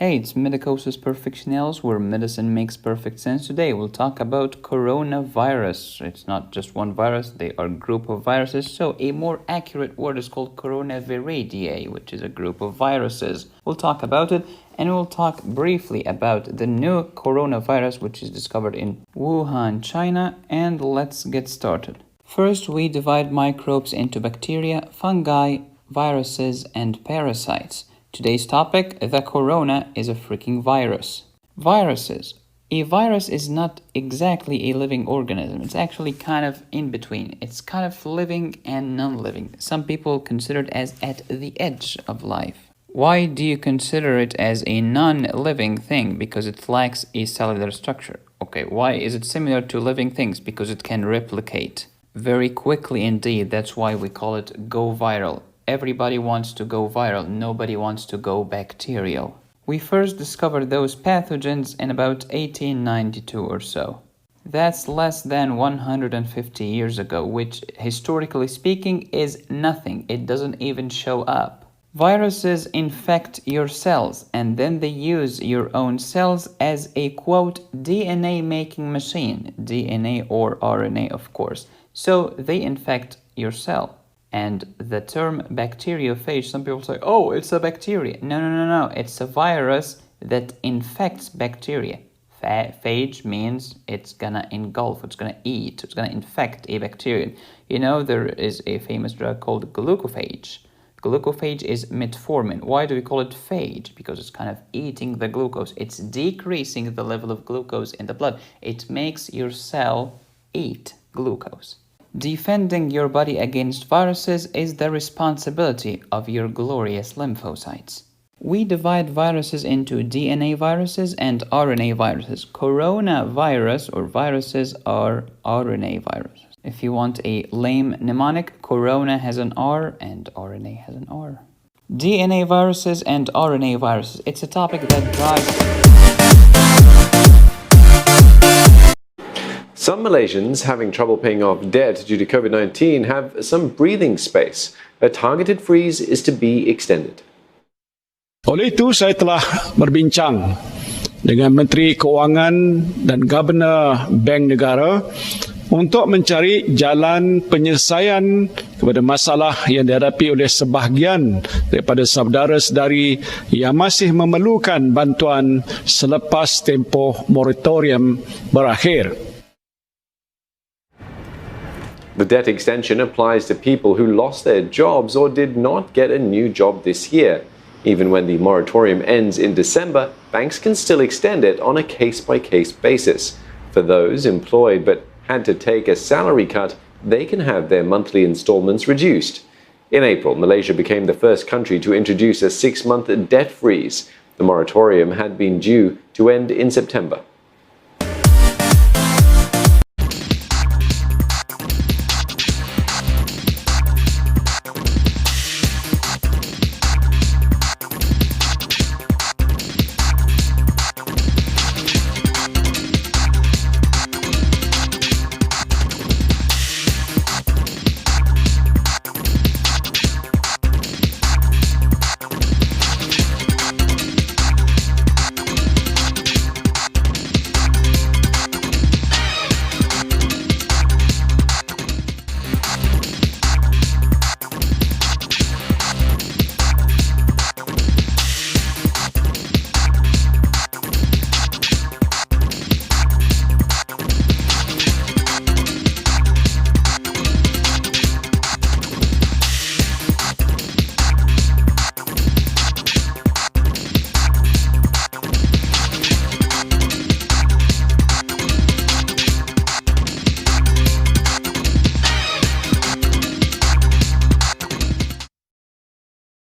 Hey, it's Medicosis Perfectionalis, where medicine makes perfect sense. Today we'll talk about coronavirus. It's not just one virus, they are a group of viruses. So a more accurate word is called coronaviridae, which is a group of viruses. We'll talk about it, and we'll talk briefly about the new coronavirus, which is discovered in Wuhan, China, and let's get started. First, we divide microbes into bacteria, fungi, viruses, and parasites. Today's topic, the corona, is a freaking virus. Viruses. A virus is not exactly a living organism. It's actually kind of in between. It's kind of living and non-living. Some people consider it as at the edge of life. Why do you consider it as a non-living thing? Because it lacks a cellular structure. Okay, why is it similar to living things? Because it can replicate very quickly indeed. That's why we call it go viral. Everybody wants to go viral. Nobody wants to go bacterial. We first discovered those pathogens in about 1892 or so. That's less than 150 years ago, which historically speaking is nothing. It doesn't even show up. Viruses infect your cells, and then they use your own cells as a, quote, DNA making machine. DNA or RNA, of course. So they infect your cell. And the term bacteriophage, some people say, oh, it's a bacteria. No. It's a virus that infects bacteria. Phage means it's gonna engulf, it's gonna eat, it's gonna infect a bacteria. You know, there is a famous drug called glucophage. Glucophage is metformin. Why do we call it phage? Because it's kind of eating the glucose. It's decreasing the level of glucose in the blood. It makes your cell eat glucose. Defending your body against viruses is the responsibility of your glorious lymphocytes. We divide viruses into DNA viruses and RNA viruses. Coronavirus or viruses are RNA viruses. If you want a lame mnemonic, corona has an R and RNA has an R. DNA viruses and RNA viruses. It's a topic that drives... Some Malaysians having trouble paying off debt due to COVID-19 have some breathing space. A targeted freeze is to be extended. Oleh itu, saya telah berbincang dengan Menteri Keuangan dan Governor Bank Negara untuk mencari jalan penyelesaian kepada masalah yang dihadapi oleh sebahagian daripada saudara-saudari yang masih memerlukan bantuan selepas tempoh moratorium berakhir. The debt extension applies to people who lost their jobs or did not get a new job this year. Even when the moratorium ends in December, banks can still extend it on a case-by-case basis. For those employed but had to take a salary cut, they can have their monthly installments reduced. In April, Malaysia became the first country to introduce a 6-month debt freeze. The moratorium had been due to end in September.